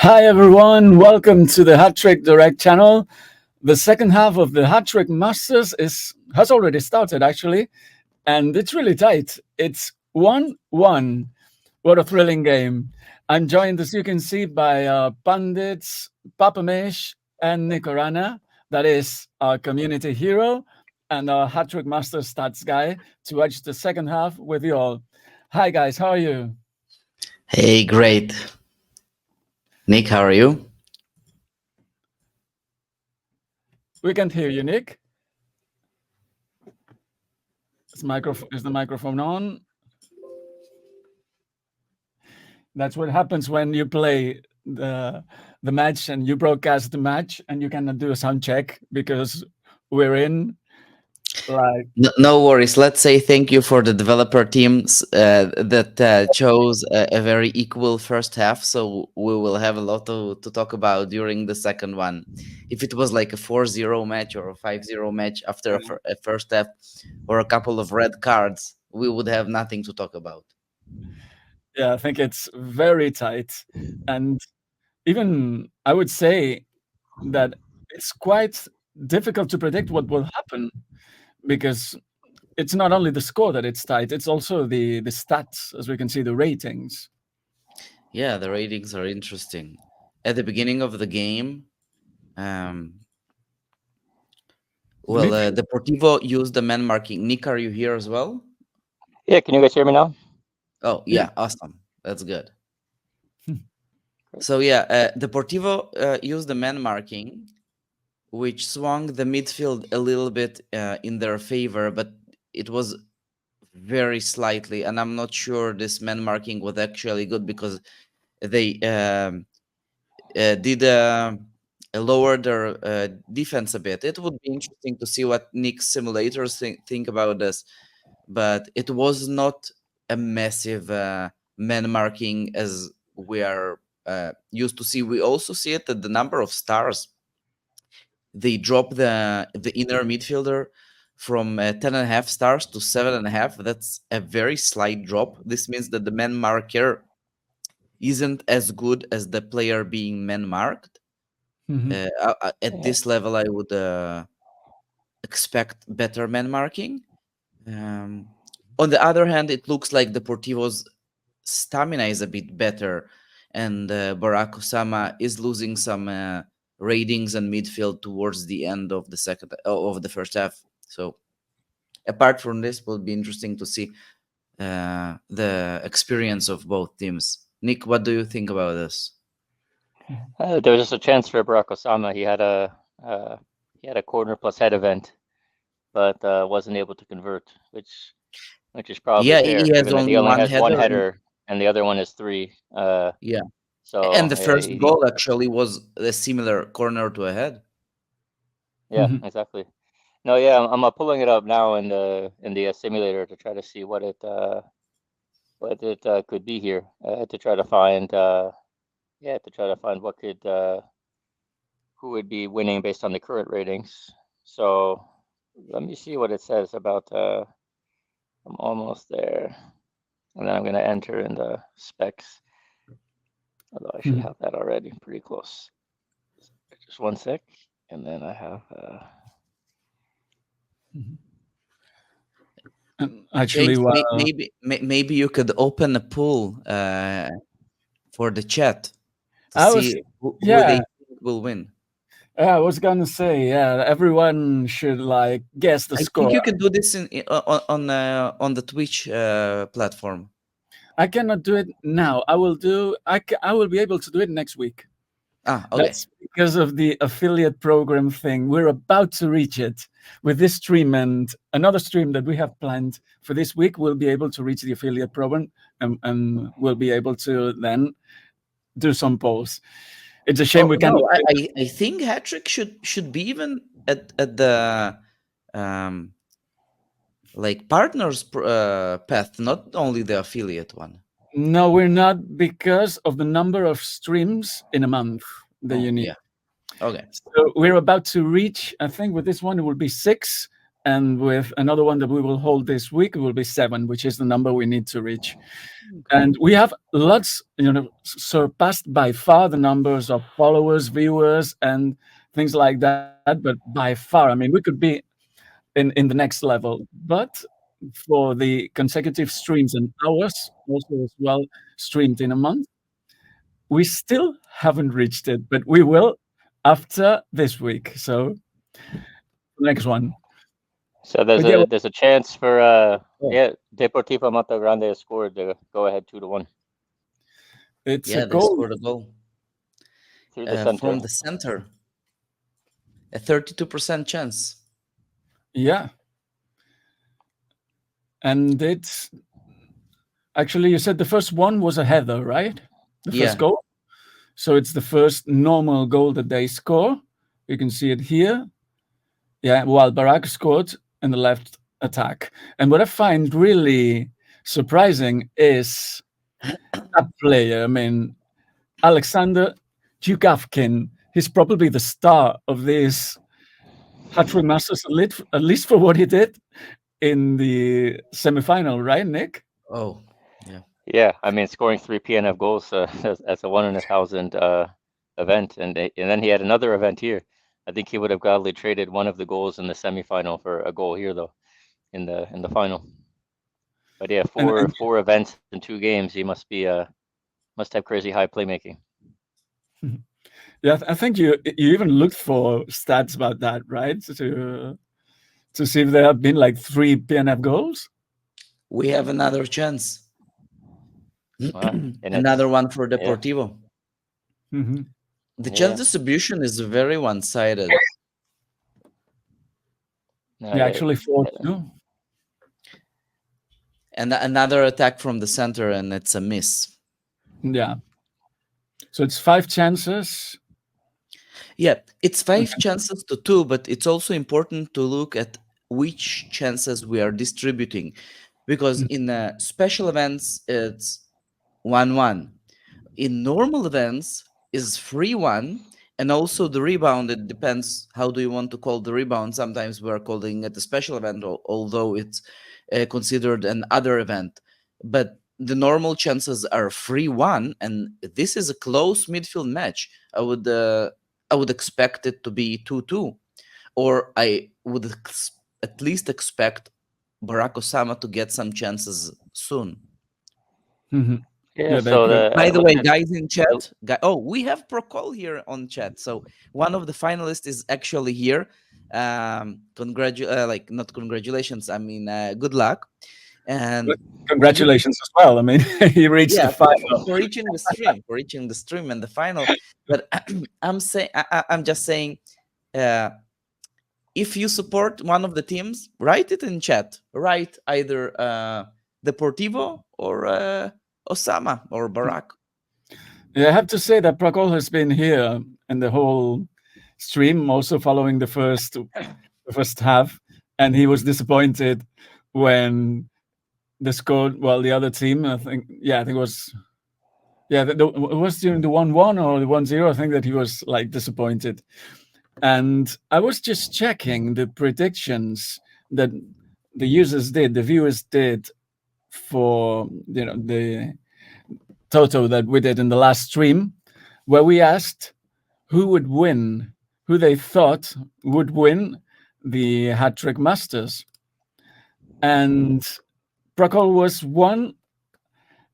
Hi everyone, welcome to the Hattrick Direct channel. The second half of the Hattrick Masters has already started actually, and it's really tight. It's 1-1. What a thrilling game. I'm joined, as you can see, by pundits, Papa-Mish and Nickarana. That is our community hero and our Hattrick Masters stats guy to watch the second half with you all. Hi guys, how are you? Hey, great. Nick, how are you? We can't hear you, Nick. Is the microphone on? That's what happens when you play the match and you broadcast the match and you cannot do a sound check because we're in like No worries. Let's say thank you for the developer teams that chose a very equal first half. So we will have a lot to talk about during the second one. If it was like a 4-0 match or a 5-0 match after a first half or a couple of red cards, we would have nothing to talk about. yeah, I think it's very tight. And even I would say that it's quite difficult to predict what will happen because it's not only the score that it's tight, it's also the stats, as we can see, the ratings. Yeah, the ratings are interesting. At the beginning of the game, Deportivo used the man marking. Nick, are you here as well? Yeah, can you guys hear me now? Oh, yeah, awesome. That's good. So, yeah, Deportivo used the man marking, which swung the midfield a little bit in their favor, but it was very slightly. And I'm not sure this man marking was actually good because they did lower their defense a bit. It would be interesting to see what Nick's simulators think about this, but it was not a massive man marking as we are used to see. We also see it at the number of stars. They drop the inner midfielder from 10.5 stars to 7.5. That's a very slight drop. This means that the man marker isn't as good as the player being man marked. At this level, I would expect better man marking. On the other hand, it looks like Deportivo's stamina is a bit better, and Barack Osama is losing some ratings and midfield towards the end of the first half. So, apart from this, will be interesting to see the experience of both teams. Nick, what do you think about this? There was just a chance for Barack Osama. He had a corner plus head event, but wasn't able to convert, which is probably fair, he has given that he only only one has one header. header and the other one is 3. Yeah. So And the first goal actually was a similar corner to a head. Yeah, exactly. No, yeah, I'm pulling it up now in the simulator to try to see what it could be here, to try to find what could who would be winning based on the current ratings. So let me see what it says about. I'm almost there, and then I'm going to enter in the specs. Although I should have that already, pretty close. Just one sec, and then I have. Actually, James, maybe you could open a poll for the chat to see who they think will win. I was gonna say, yeah, everyone should like guess the score. I think you can do this on the Twitch platform. I cannot do it now. I will be able to do it next week. Okay. That's because of the affiliate program thing. We're about to reach it with this stream and another stream that we have planned for this week. We'll be able to reach the affiliate program and we'll be able to then do some polls. It's a shame we can't. No, I think Hattrick should be even at the like partners path, not only the affiliate one. No, we're not, because of the number of streams in a month that you need. Yeah. Okay. So we're about to reach, I think with this one, it will be 6 and with another one that we will hold this week, it will be 7, which is the number we need to reach. And we have lots, surpassed by far the numbers of followers, viewers, and things like that. But by far, I mean, we could be in the next level. But for the consecutive streams and hours, also as well streamed in a month, we still haven't reached it, but we will after this week. So next one. So But yeah, there's a chance for oh, yeah, Deportivo Monte Grande has scored the go ahead 2-1 it's a Yeah, they goal. scored a goal through the center. from the center. A 32% chance. Yeah. And it's actually, you said the first one was a header, right? The Yeah. first goal. So it's the first normal goal that they score. You can see it here. Yeah, while Barak scored in the left attack. And what I find really surprising is that player. I mean, Alexander Dukavkin. He's probably the star of this Hattrick Masters, at least for what he did in the semifinal, right, Nick? Oh, yeah. Yeah, I mean scoring 3 PNF goals as a 1 in 1,000 event, and then he had another event here. I think he would have gladly traded one of the goals in the semifinal for a goal here though in the final. But yeah, And four events in 2 games. He must have crazy high playmaking. yeah, I think you even looked for stats about that, right? To see if there have been like 3 PNF goals. We have another chance. And Another it's one for yeah, Deportivo. Hmm. The yeah. chance distribution is very one-sided. No, Yeah, actually 4 yeah. 2. And another attack from the center, and it's a miss. Yeah. So it's 5 chances. Yeah, it's 5 chances to 2, but it's also important to look at which chances we are distributing, because in special events it's 1-1. In normal events is 3-1, and also the rebound, it depends how do you want to call the rebound. Sometimes we are calling it a special event, although it's considered an other event. But the normal chances are 3-1, and this is a close midfield match. I would expect it to be 2-2, or I would at least expect Barack Osama to get some chances soon. Hmm. Yeah, Yeah, they so could. By I the way, looked at guys in chat, we have Procol here on chat. So one of the finalists is actually here. Like not congratulations. I mean, good luck. And Congratulations as well. I mean, he reached the yeah, final. for reaching the stream, and the final. But I'm just saying, if you support one of the teams, write it in chat. Write either Deportivo or Osama or Barack. Yeah, I have to say that Prokol has been here in the whole stream, also following the first half, and he was disappointed when the score. Well, the other team, I think, yeah, I think it was, yeah, it was during the 1-1 or the 1-0. I think that he was like disappointed, and I was just checking the predictions that the users did, the viewers did for the Toto that we did in the last stream, where we asked who would win, who they thought would win the Hattrick Masters. And Prokol was one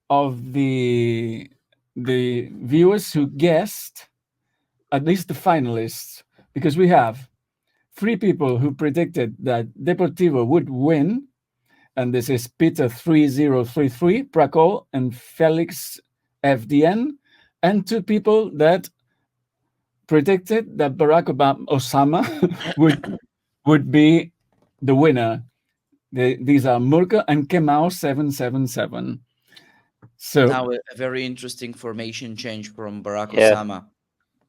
of the viewers who guessed at least the finalists, because we have 3 people who predicted that Deportivo would win, and this is Peter 3033, Prokol, and Felix FDN, and 2 people that predicted that Barack Osama would be the winner. These are Murka and Kemau 777. So Now a very interesting formation change from Barack yeah, Osama.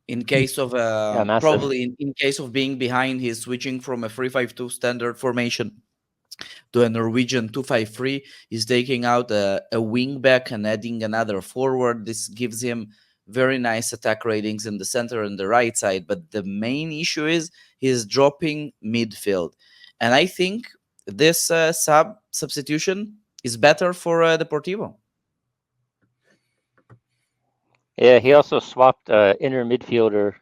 In case of yeah, massive. probably in case of being behind, he's switching from a 3-5-2 standard formation to a Norwegian 2-5-3. He's taking out a wing back and adding another forward. This gives him very nice attack ratings in the center and the right side. But the main issue is he's dropping midfield. And I think this substitution is better for Deportivo. Yeah, he also swapped inner midfielder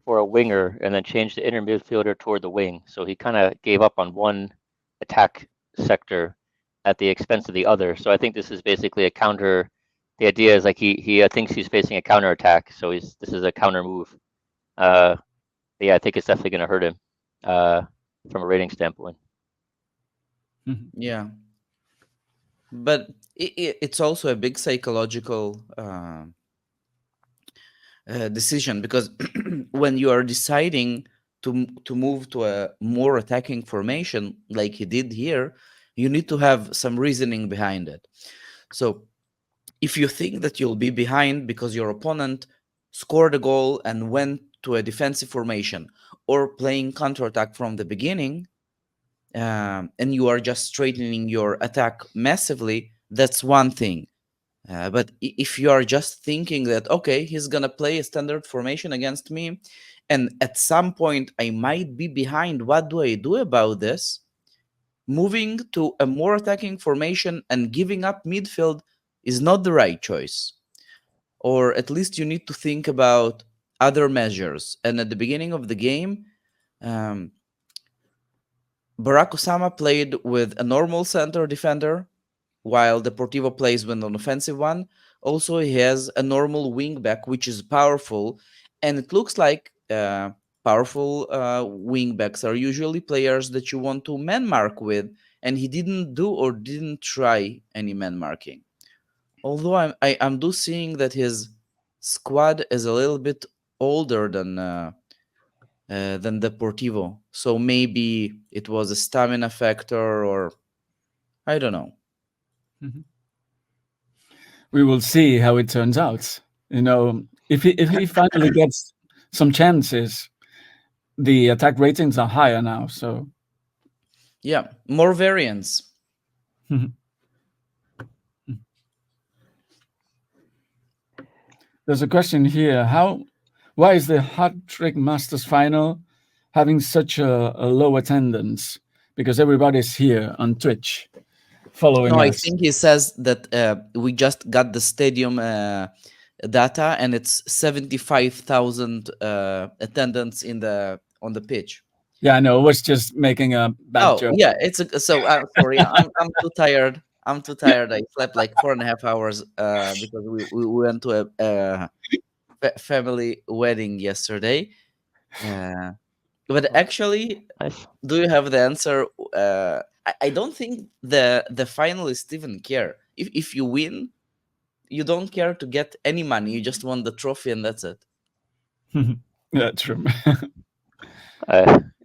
for a winger and then changed the inner midfielder toward the wing. So he kind of gave up on one attack sector at the expense of the other. So I think this is basically a counter. The idea is like he thinks he's facing a counter attack, so this is a counter move. Yeah, I think it's definitely going to hurt him from a rating standpoint. Yeah, but it's also a big psychological decision, because when you are deciding to move to a more attacking formation like he did here, you need to have some reasoning behind it. So if you think that you'll be behind because your opponent scored a goal and went to a defensive formation, or playing counterattack from the beginning, and you are just straightening your attack massively, that's one thing. But if you are just thinking that, okay, he's going to play a standard formation against me, and at some point I might be behind, what do I do about this? Moving to a more attacking formation and giving up midfield is not the right choice. Or at least you need to think about other measures. And at the beginning of the game, Barack Osama played with a normal center defender, while Deportivo plays with an offensive one. Also, he has a normal wing back, which is powerful. And it looks like powerful wing backs are usually players that you want to man mark with. And he didn't do or didn't try any man marking. Although I'm do seeing that his squad is a little bit older than Deportivo. So maybe it was a stamina factor, or I don't know. We will see how it turns out. You know, if he finally gets some chances, the attack ratings are higher now. So Yeah, more variance. there's a question here: why is the Hattrick Masters final having such a low attendance? Because everybody's here on Twitch following No, I us. think he says that we just got the stadium data, and it's 75,000 attendance on the pitch. Yeah, I know. I was just making a bad Oh, joke. yeah, so sorry, I'm too tired. I'm too tired. I slept like 4.5 hours because we went to a family wedding yesterday. But actually, Nice. do you have the answer? I don't think the finalists even care. If you win, you don't care to get any money. You just want the trophy, and that's it. Yeah, true.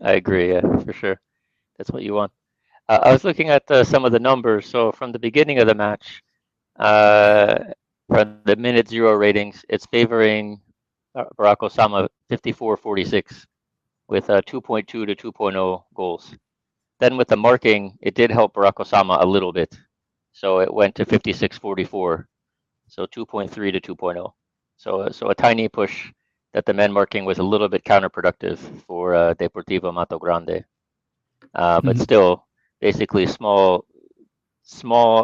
I agree. Yeah, for sure. That's what you want. I was looking at some of the numbers. So from the beginning of the match, uh, from the minute zero ratings, it's favoring Barack Osama 54-46 with 2.2 to 2.0 goals. Then with the marking, it did help Barack Osama a little bit. So it went to 56-44. So 2.3 to 2.0. So a tiny push that the men marking was a little bit counterproductive for Deportivo Mato Grande. But still, basically small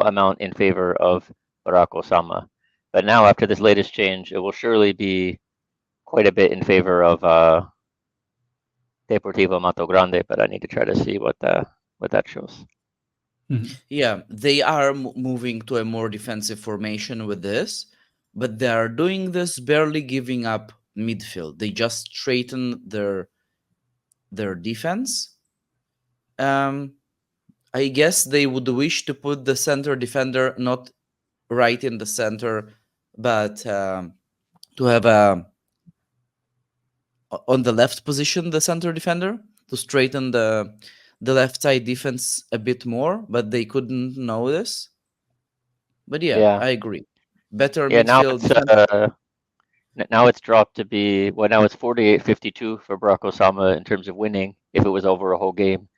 amount in favor of Barack Osama. But now after this latest change, it will surely be quite a bit in favor of Deportivo Mato Grande. But I need to try to see what that shows. Yeah, they are moving to a more defensive formation with this, but they are doing this barely giving up midfield. They just straighten their defense. I guess they would wish to put the center defender not right in the center, but to have on the left position the center defender to straighten the left side defense a bit more, but they couldn't know this. But yeah, I agree. Better midfield defense. Now it's dropped to be, well, now it's 48-52 for Barack Osama in terms of winning if it was over a whole game.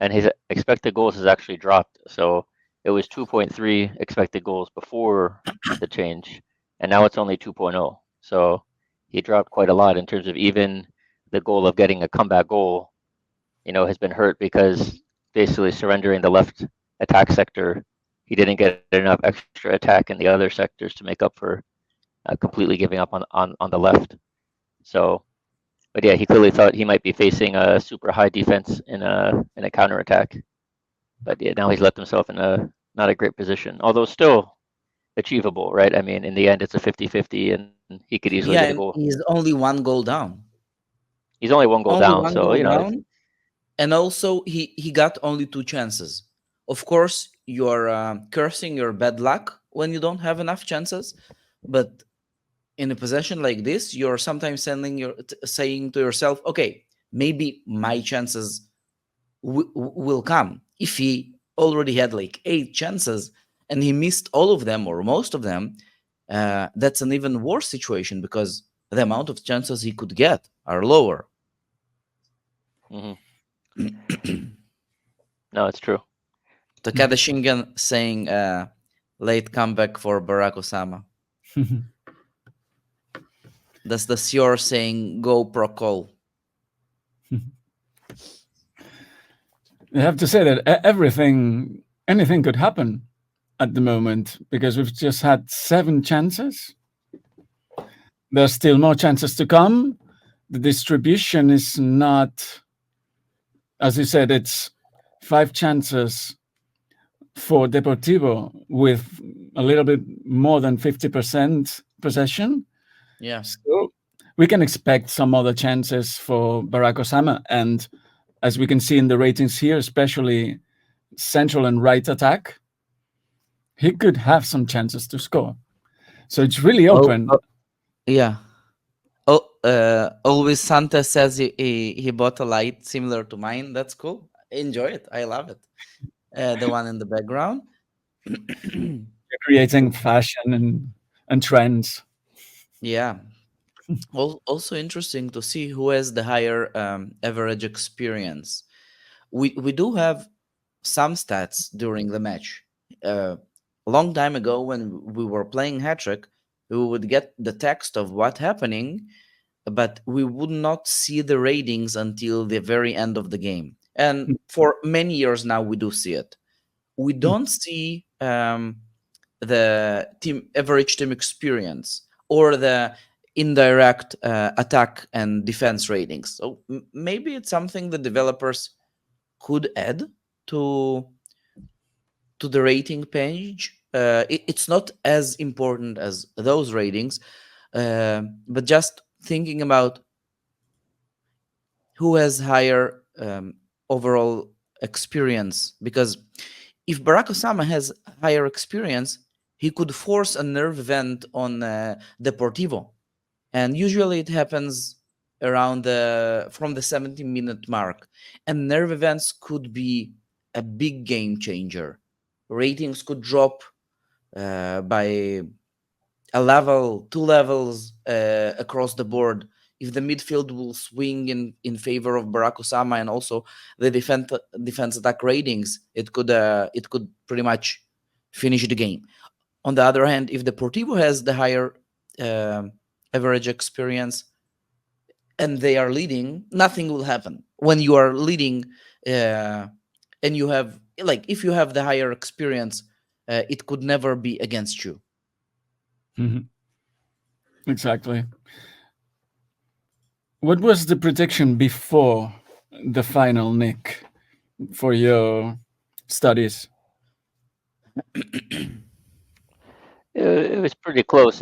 And his expected goals has actually dropped. So it was 2.3 expected goals before the change, and now it's only 2.0. So he dropped quite a lot in terms of even the goal of getting a comeback goal, has been hurt because basically surrendering the left attack sector. He didn't get enough extra attack in the other sectors to make up for completely giving up on the left. So, but yeah, he clearly thought he might be facing a super high defense in a counterattack. But yeah, now he's left himself in a not a great position, although still achievable, right? I mean, in the end, it's a 50-50, and he could easily get a Yeah, goal. and he's only one goal down. He's only one goal Only down, one so goal down, and also he got only two chances. Of course, you're cursing your bad luck when you don't have enough chances, but in a possession like this, you're sometimes saying to yourself, okay, maybe my chances will come. If he already had like 8 chances and he missed all of them or most of them, that's an even worse situation because the amount of chances he could get are lower. hmm no, it's true. Takada Shingen saying late comeback for Barack Osama. That's the Sior saying go pro call. You have to say that anything could happen at the moment because we've just had 7 chances. There's still more chances to come. The distribution is not, as you said, it's 5 chances for Deportivo with a little bit more than 50% possession. Yeah. So we can expect some other chances for Barack Osama. And as we can see in the ratings here, especially central and right attack, he could have some chances to score. So it's really open. Yeah. Always Santa says he bought a light similar to mine. That's cool. I enjoy it. I love it. The one in the background. Creating fashion and trends. Yeah. Also interesting to see who has the higher average experience. We do have some stats during the match. A long time ago, when we were playing Hattrick, we would get the text of what happening, but we would not see the ratings until the very end of the game. And for many years now, we do see it. We don't see the average team experience or the indirect attack and defense ratings. So maybe it's something the developers could add to the rating page. It's not as important as those ratings, but just thinking about who has higher overall experience, because if Barack Osama has higher experience, he could force a nerve event on Deportivo, and usually it happens around from the 70-minute mark, and nerve events could be a big game changer. Ratings could drop by a level, 2 levels across the board if the midfield will swing in favor of Barack Osama, and also the defense attack ratings, it could pretty much finish the game. On the other hand, if Deportivo has the higher average experience and they are leading, nothing will happen. When you are leading and you have, like, if you have the higher experience, it could never be against you. Exactly. What was the prediction before the final, Nick, for your studies? It was pretty close,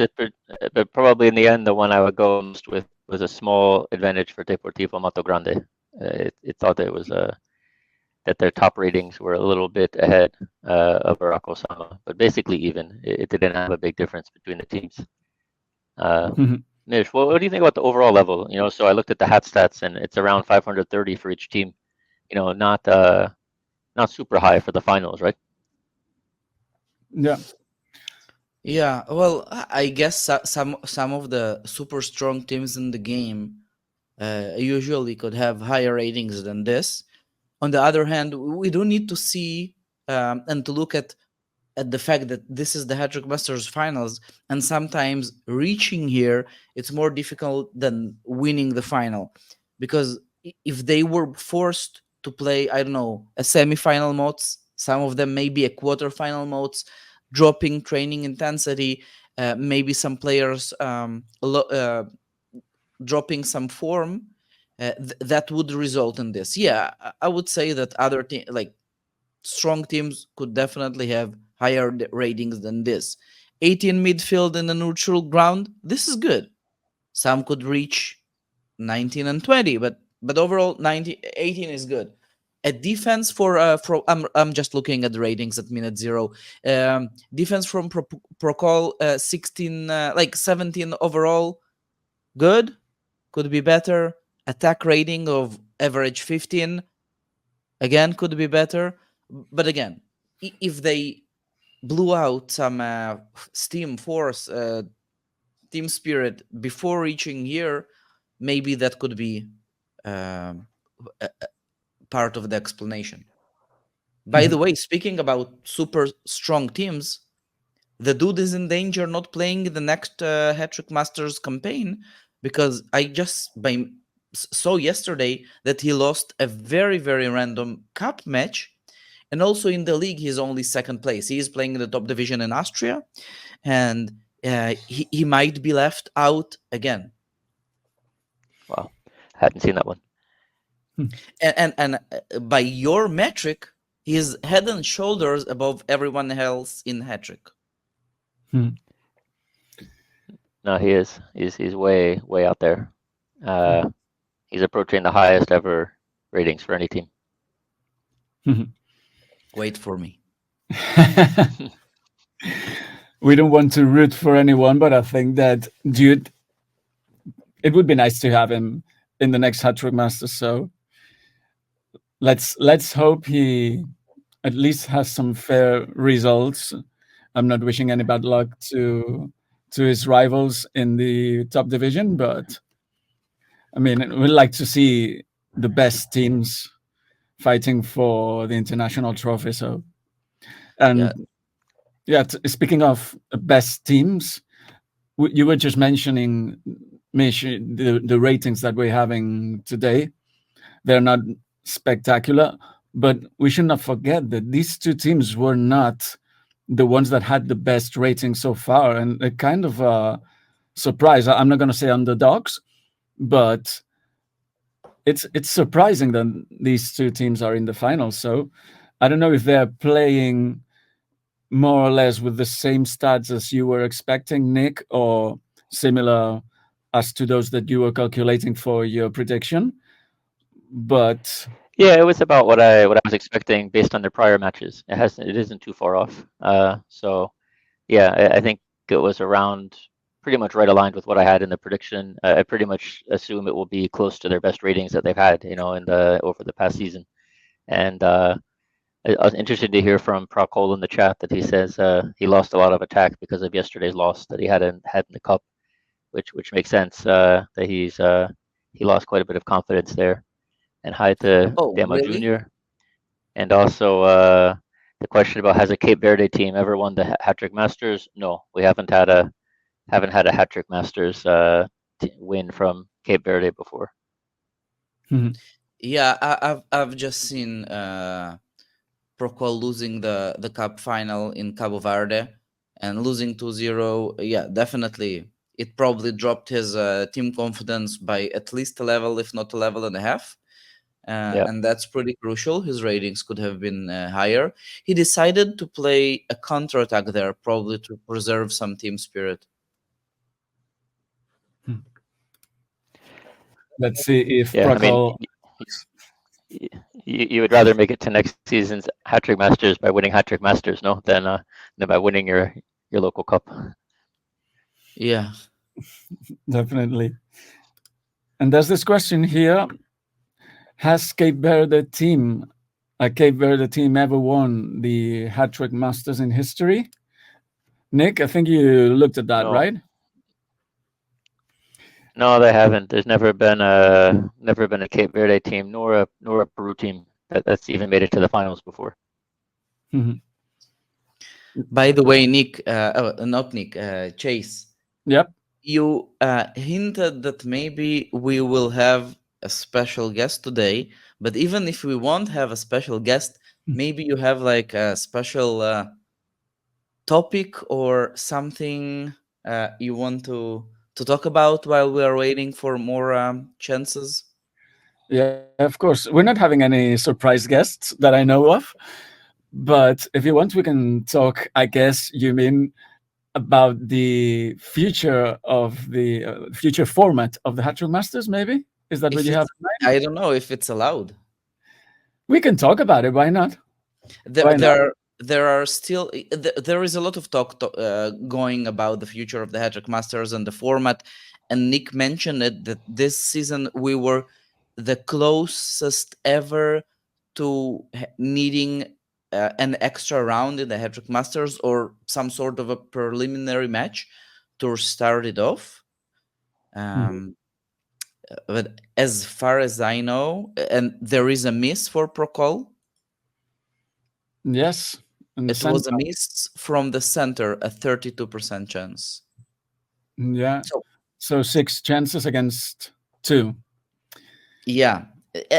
but probably in the end, the one I would go most with was a small advantage for Deportivo Mato Grande. It thought that it was that their top ratings were a little bit ahead of Barack Osama, but basically even. It didn't have a big difference between the teams. Mish, what do you think about the overall level? So I looked at the hat stats, and it's around 530 for each team. Not super high for the finals, right? Yeah. Yeah, well, I guess some of the super strong teams in the game usually could have higher ratings than this. On the other hand, we do need to see and to look at the fact that this is the Hattrick Masters finals, and sometimes reaching here it's more difficult than winning the final, because if they were forced to play, I don't know, a semi-final modes. Some of them maybe a quarter-final modes, dropping training intensity. Maybe some players dropping some form. That would result in this. Yeah, I would say that other like strong teams could definitely have higher ratings than this. 18 midfield in a neutral ground. This is good. Some could reach 19 and 20, but overall 18 is good. A defense for I'm just looking at the ratings at minute 0. Defense from Procol 16 like 17 overall, good, could be better. Attack rating of average 15, again, could be better. But again, if they blew out some steam force team spirit before reaching here, maybe that could be part of the explanation. By the way, speaking about super strong teams, the dude is in danger not playing the next Hattrick Masters campaign, because I just saw yesterday that he lost a very, very random cup match. And also in the league, he's only second place. He is playing in the top division in Austria, and he might be left out again. Wow, hadn't seen that one. And by your metric, he's head and shoulders above everyone else in Hattrick. No, he is. He's way out there. He's approaching the highest ever ratings for any team. Wait for me. We don't want to root for anyone, but I think that dude, it would be nice to have him in the next Hattrick Masters. So let's hope he at least has some fair results. I'm not wishing any bad luck to his rivals in the top division, but I mean, we'd like to see the best teams fighting for the international trophy. So, and speaking of best teams, you were just mentioning, Mish, the ratings that we're having today. They're not spectacular, but we should not forget that these two teams were not the ones that had the best rating so far, and a kind of a surprise. I'm not going to say underdogs, but it's surprising that these two teams are in the final. So I don't know if they're playing more or less with the same stats as you were expecting, Nick, or similar as to those that you were calculating for your prediction. But yeah, it was about what I was expecting based on their prior matches. It isn't too far off. So yeah, I think it was around pretty much right aligned with what I had in the prediction. I pretty much assume it will be close to their best ratings that they've had, over the past season. And I was interested to hear from Procol in the chat that he says he lost a lot of attack because of yesterday's loss that he had in the cup, which makes sense. That he lost quite a bit of confidence there. And hi to Demo really? Jr. And also the question about, has a Cape Verde team ever won the Hattrick Masters? No, we haven't had a Hattrick Masters win from Cape Verde before. Yeah, I've just seen Procol losing the cup final in Cabo Verde and losing 2-0. Yeah, definitely. It probably dropped his team confidence by at least a level, if not a level and a half. And that's pretty crucial. His ratings could have been higher. He decided to play a counterattack there, probably to preserve some team spirit. Let's see if Procol... you would rather make it to next season's Hattrick Masters by winning Hattrick Masters, no, than by winning your local cup. Yeah, definitely. And there's this question here: has a Cape Verde team ever won the Hattrick Masters in history? Nick, I think you looked at that, right? No, they haven't. There's never been a Cape Verde team nor a Peru team that's even made it to the finals before. By the way, Nick, not Nick, Chase. Yep. You hinted that maybe we will have a special guest today, but even if we won't have a special guest, maybe you have like a special topic or something you want to talk about while we are waiting for more chances. Yeah, of course. We're not having any surprise guests that I know of, but if you want, we can talk. I guess you mean about the future of the future format of the Hattrick Masters, maybe? Is that what If you have it's, in mind? I don't know if it's allowed. We can talk about it. Why not? there Why not? there there are still there is a lot of talk going about the future of the Hattrick Masters and the format, and Nick mentioned it that this season we were the closest ever to needing an extra round in the Hattrick Masters or some sort of a preliminary match to start it off. Mhm. Um, but as far as I know, and there is a miss for Procol. Yes. In the It was a center. miss from the center, a 32% chance. Yeah. So, So 6 chances against 2. yeah.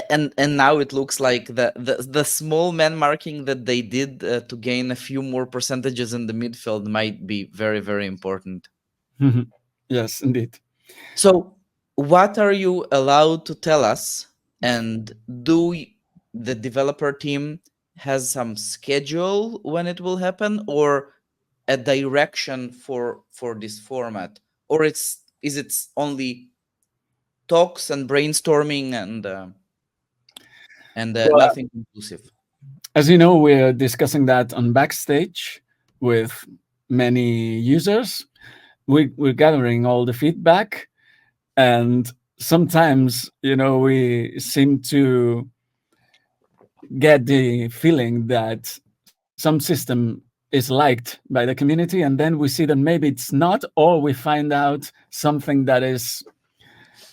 And now it looks like the small man marking that they did to gain a few more percentages in the midfield might be very, very important. Yes, indeed. So, what are you allowed to tell us? And the developer team has some schedule when it will happen, or a direction for this format, or is it only talks and brainstorming and Well, nothing conclusive? as you know, we're discussing that on backstage with many users. We're gathering all the feedback, and sometimes, we seem to get the feeling that some system is liked by the community, and then we see that maybe it's not, or we find out something that is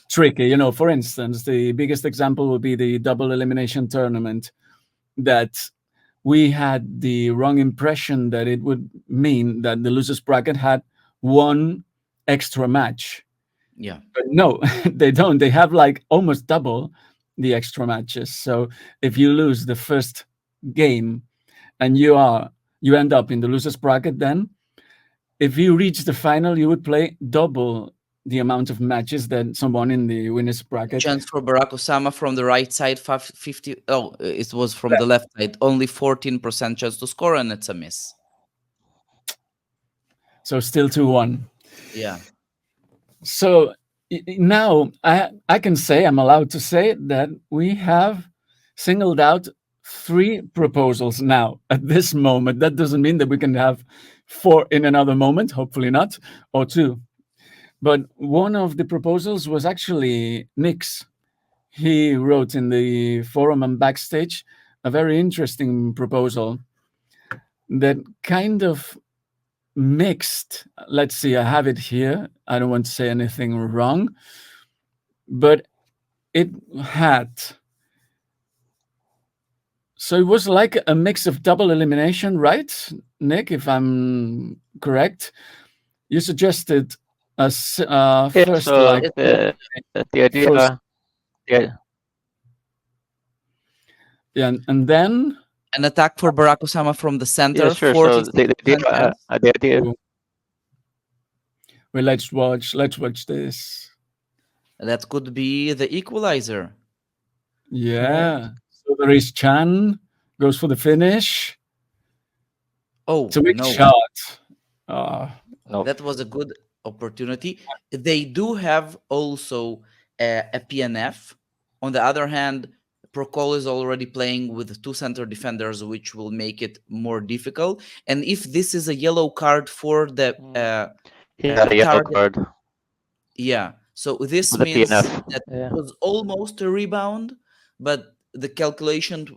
tricky. For instance, the biggest example would be the double elimination tournament, that we had the wrong impression that it would mean that the losers bracket had one extra match. Yeah, But no, they don't. They have like almost double the extra matches. So if you lose the first game and you end up in the losers bracket, then if you reach the final, you would play double the amount of matches that someone in the winners bracket. chance for Barack Osama from the right side, 50. Oh, it was from the left side, only 14% chance to score, and it's a miss. So still 2-1. Yeah. So now I can say, I'm allowed to say that we have singled out 3 proposals now at this moment. That doesn't mean that we can have 4 in another moment, hopefully not, or 2. But one of the proposals was actually Nick's. He wrote in the forum and backstage a very interesting proposal that kind of mixed. Let's see, I have it here. I don't want to say anything wrong, but it had. So it was like a mix of double elimination, right, Nick? If I'm correct, you suggested Yeah, first, so like the first, idea, yeah, yeah, and then An attack for Barack Osama from the yeah, center, sure. So 46% chance. the idea, oh, well, let's watch this. That could be the equalizer. right? Yeah. So there is Chan goes for the finish. Oh, It's a weak no. shot. Uh, No, That was a good opportunity. They do have also a PNF. On the other hand, Procol is already playing with 2 center defenders, which will make it more difficult. And if this is a yellow card for the yeah, the yellow target, card yeah. So this with the means PNF. that it Yeah, was almost a rebound, but the calculation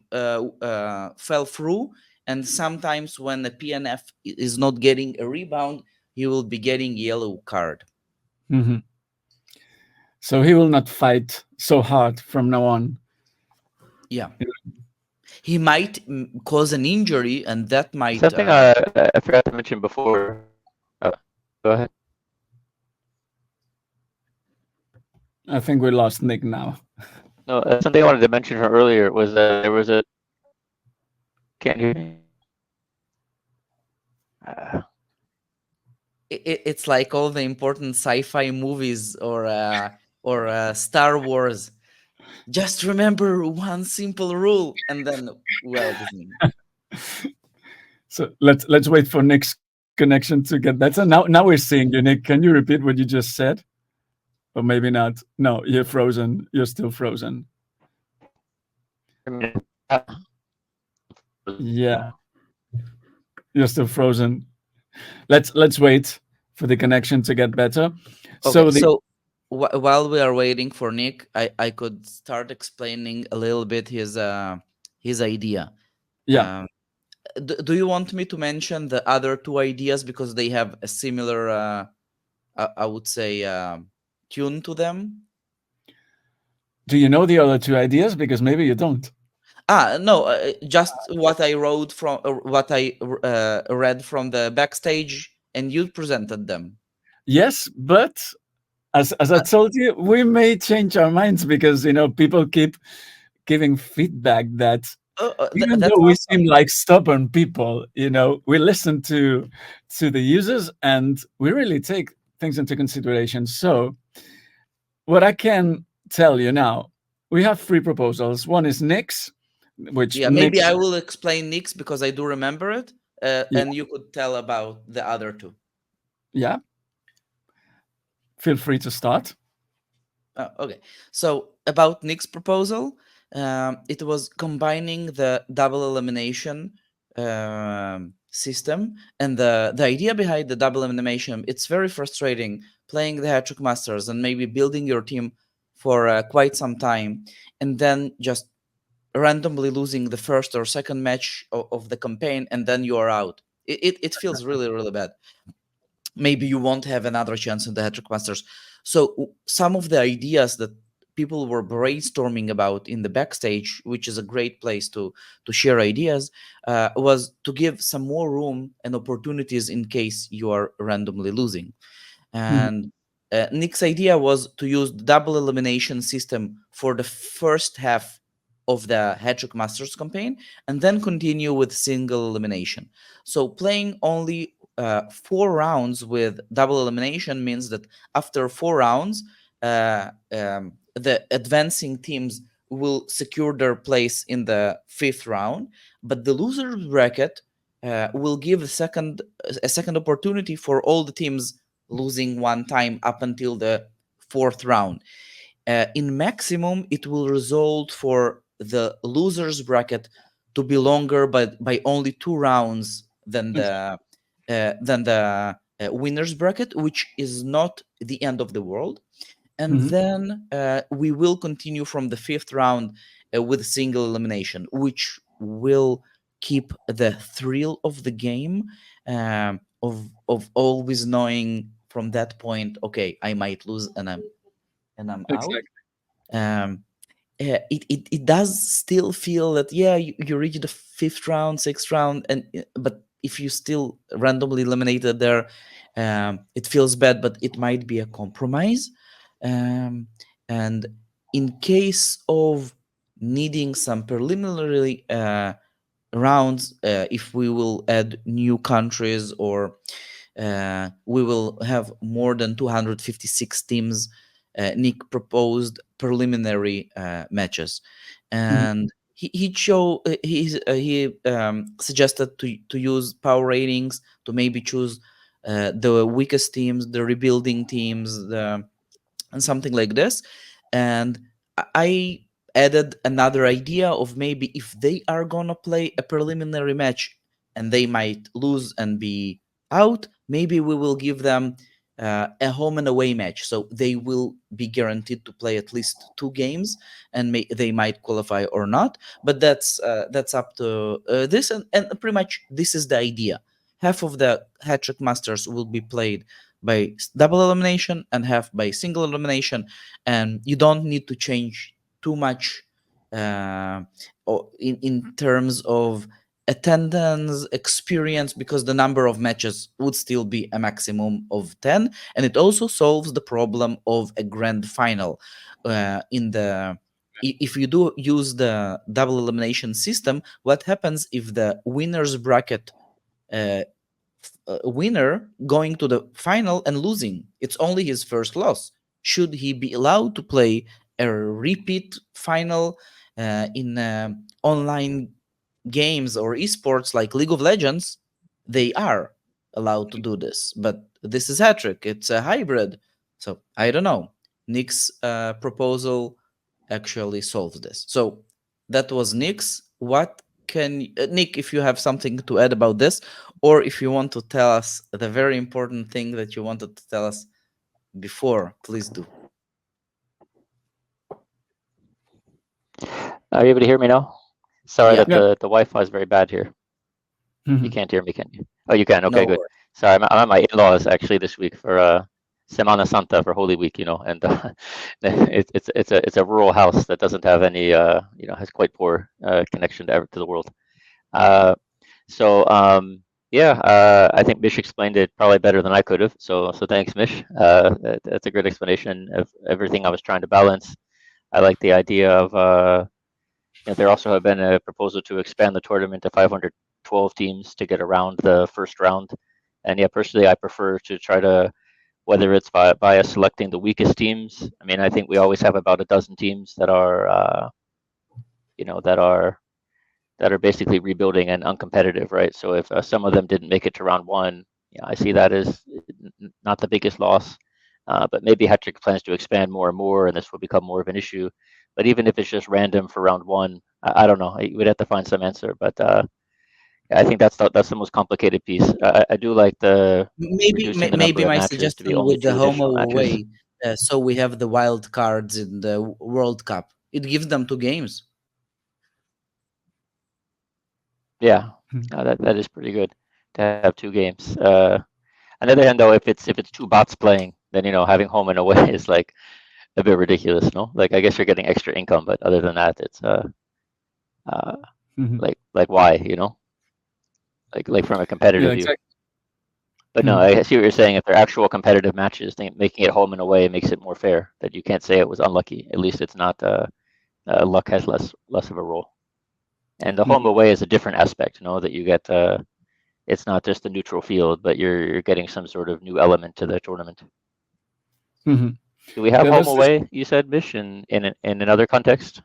fell through. And sometimes when the PNF is not getting a rebound, he will be getting yellow card. mhm. So he will not fight so hard from now on. Yeah, he might cause an injury, and that might. something I forgot to mention before. Go ahead. I think we lost Nick now. No, something I wanted to mention from earlier was there was a. Can't hear me. It's like all the important sci-fi movies or Star Wars. Just remember one simple rule, and then well, Disney. So let's wait for Nick's connection to get better. Now we're seeing you, Nick. Can you repeat what you just said? Or maybe not. No, you're frozen. You're still frozen. Yeah, you're still frozen. Let's wait for the connection to get better. Okay, So the so while we are waiting for Nick, I could start explaining a little bit his idea. yeah, Um, do you want me to mention the other two ideas because they have a similar, I would say, tune to them? do you know the other two ideas? Because maybe you don't. No, just what I wrote from what I read from the backstage, and you presented them. Yes, but as I told you, we may change our minds because people keep giving feedback that even That's though we awesome. seem like stubborn people, we listen to the users and we really take things into consideration. So what I can tell you now, we have three proposals. One is Nick's, which Yeah, maybe Nick's, I will explain Nick's because I do remember it, yeah, and you could tell about the other two. yeah. Feel free to start. Okay, so about Nick's proposal, it was combining the double elimination system, and the idea behind the double elimination. It's very frustrating playing the Hattrick Masters and maybe building your team for quite some time, and then just randomly losing the first or second match of the campaign, and then you are out. It feels really really bad. Maybe you won't have another chance in the Hattrick Masters. So some of the ideas that people were brainstorming about in the backstage, which is a great place to share ideas, was to give some more room and opportunities in case you are randomly losing. Mhm, And Nick's idea was to use the double elimination system for the first half of the Hattrick Masters campaign, and then continue with single elimination. So playing only 4 rounds with double elimination means that after 4 rounds, the advancing teams will secure their place in the fifth round, but the loser bracket will give a second opportunity for all the teams losing one time up until the fourth round. In maximum, it will result for the losers bracket to be longer, but by only 2 rounds than the winners bracket, which is not the end of the world. And mhm. then we will continue from the fifth round with single elimination, which will keep the thrill of the game, of always knowing from that point, okay, I might lose and I'm out. Exactly. Um, it does still feel that, yeah, you reach the fifth round, sixth round, and but if you still randomly eliminated there, it feels bad, but it might be a compromise. And in case of needing some preliminary rounds, if we will add new countries, or we will have more than 256 teams, Nick proposed preliminary matches, Mhm, and he suggested to use power ratings to maybe choose the weakest teams, the rebuilding teams, and something like this. And I added another idea of maybe if they are gonna play a preliminary match and they might lose and be out, maybe we will give them a home and away match, so they will be guaranteed to play at least 2 games, and they might qualify or not. But that's up to this, and pretty much this is the idea. Half of the Hattrick Masters will be played by double elimination and half by single elimination, and you don't need to change too much uh, in terms of attendance experience, because the number of matches would still be a maximum of 10, and it also solves the problem of a grand final in if you do use the double elimination system, what happens if the winner's bracket winner going to the final and losing? It's only his first loss. Should he be allowed to play a repeat final in online games or esports like League of Legends? They are allowed to do this, but this is Hattrick. It's a hybrid, so I don't know. Nick's proposal actually solves this. So that was Nick's. What can Nick, if you have something to add about this, or if you want to tell us the very important thing that you wanted to tell us before, please do. Are you able to hear me now? Sorry Yeah. that the Wi-Fi is very bad here. You can't hear me, can you? Oh, you can. Okay, No good. worries. Sorry, I'm at my in-laws actually this week for Semana Santa, for Holy Week, you know, and it's a rural house that doesn't have any you know, has quite poor connection to the world. Yeah, I think Mish explained it probably better than I could have. So thanks, Mish. That's a great explanation of everything I was trying to balance. I like the idea of you know, there also have been a proposal to expand the tournament to 512 teams to get around the first round. And yeah, personally, I prefer to try to, whether it's by selecting the weakest teams. I mean, I think we always have about a dozen teams that are, you know, that are basically rebuilding and uncompetitive, right? So if some of them didn't make it to round one, yeah, I see that as not the biggest loss. But maybe Hattrick plans to expand more and more, and this will become more of an issue. But even if it's just random for round one, I don't know. We'd have to find some answer. But I think that's the most complicated piece. I do like the reducing the number Maybe of my matches to be suggestion only with the 2 home additional matches. away, so we have the wild cards in the World Cup. It gives them 2 games. Yeah, that is pretty good to have 2 games. On the other hand, though, if it's 2 bots playing, then, you know, having home and away is like a bit ridiculous, no? Like, I guess you're getting extra income, but other than that, it's like why, you know? Like from a competitive Yeah, view. exactly. But no, I see what you're saying. If they're actual competitive matches, making it home and away makes it more fair. That you can't say it was unlucky. At least it's not luck has less of a role. And the home away is a different aspect, you know, that you get. It's not just a neutral field, but you're getting some sort of new element to the tournament. Mhm. Do we have Yeah, home that's away? You said, Mish, in another context.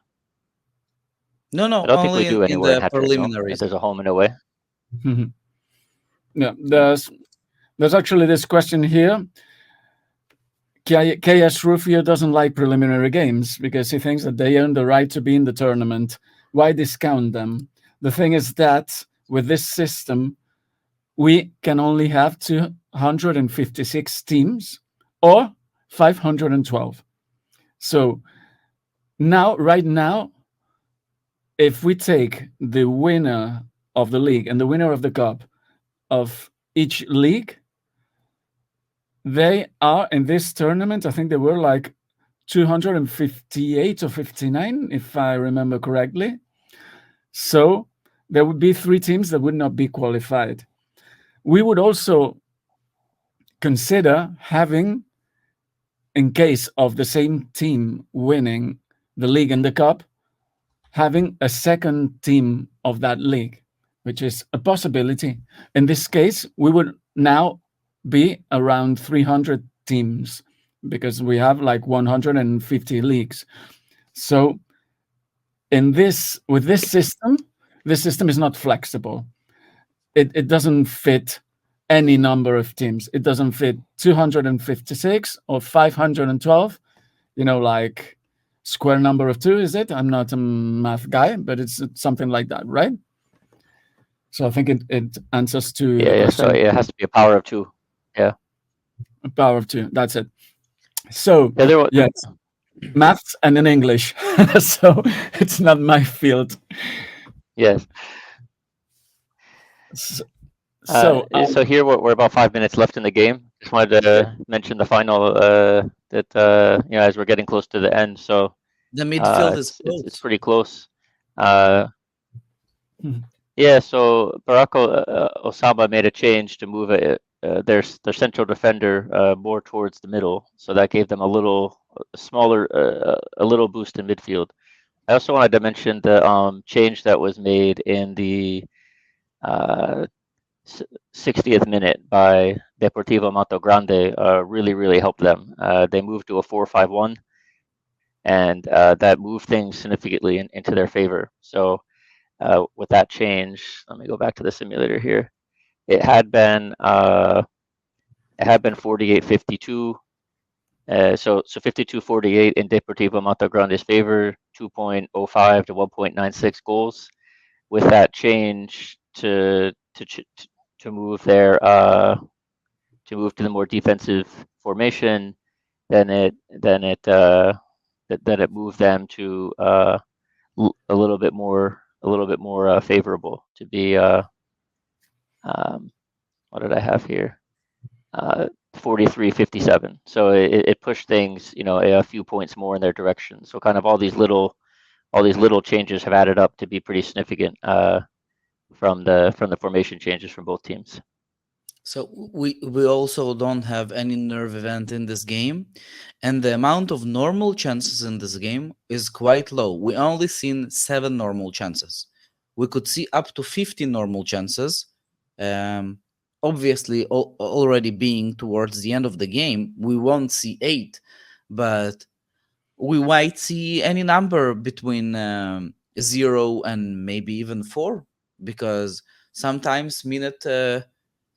No, I don't think we only do in anywhere in the Hattrick, no. preliminaries. There's a home and away. Mhm. Yeah, there's actually this question here. KS Rufio doesn't like preliminary games because he thinks that they earn the right to be in the tournament. Why discount them? The thing is that with this system, we can only have 256 teams or 512. So right now, if we take the winner of the league and the winner of the cup of each league, they are in this tournament, I think they were like 258 or 59, if I remember correctly. So there would be 3 teams that would not be qualified. We would also consider having, in case of the same team winning the league and the cup, having a second team of that league, which is a possibility. In this case, we would now be around 300 teams because we have like 150 leagues. So with this system is not flexible. It doesn't fit any number of teams. It doesn't fit 256 or 512, you know, like square number of 2, is it? I'm not a math guy, but it's something like that, right? So I think it answers to the Yeah. question. So it has to be a power of 2. Yeah. A power of 2. That's it. So Yeah, yes, maths and in English. So it's not my field. Yes. So here we're about 5 minutes left in the game. Just wanted to mention the final that you know, as we're getting close to the end. So The midfield is close. it's pretty close. Yeah. So Barack Osama made a change to move their central defender more towards the middle. So that gave them a little smaller, a little boost in midfield. I also wanted to mention the change that was made in the uh, 60th minute by Deportivo Mato Grande. Really helped them. They moved to a 4-5-1, and that moved things significantly into their favor. So with that change, let me go back to the simulator here. It had been 48-52. So 52-48 in Deportivo Mato Grande's favor, 2.05 to 1.96 goals. With that change to move their to move to the more defensive formation, then it moved them to a little bit more favorable to be what did I have here? 43-57. So it pushed things, a few points more in their direction. So kind of all these little changes have added up to be pretty significant from the formation changes from both teams. So we also don't have any nerve event in this game, and the amount of normal chances in this game is quite low. We only seen 7 normal chances. We could see up to 50 normal chances. Um, Obviously, already being towards the end of the game, we won't see 8, but we might see any number between 0 and maybe even 4, because sometimes minute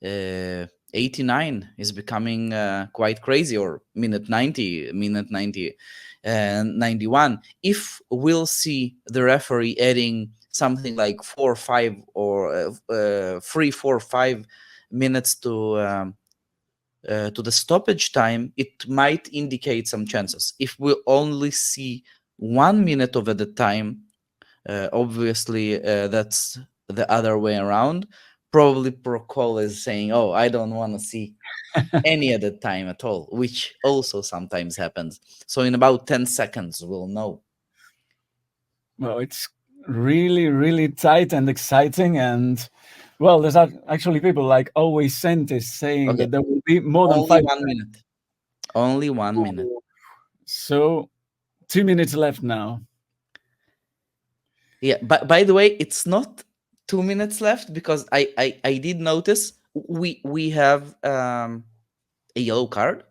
89 is becoming quite crazy, or minute 90, minute 90 and 91. If we'll see the referee adding something like 4 5 or 3 4 5 minutes to the stoppage time, it might indicate some chances. If we only see 1 minute of the time, obviously that's the other way around. Probably Procol is saying, "Oh, I don't want to see any other time at all," which also sometimes happens. So in about 10 seconds, we'll know. Well, it's really tight and exciting. And, well, there's actually people like Always Scientists saying Okay, that there will be more than only five. 1 minute. Only 1 minute. So 2 minutes left now. Yeah, but by the way, it's not 2 minutes left, because I did notice we have a yellow card.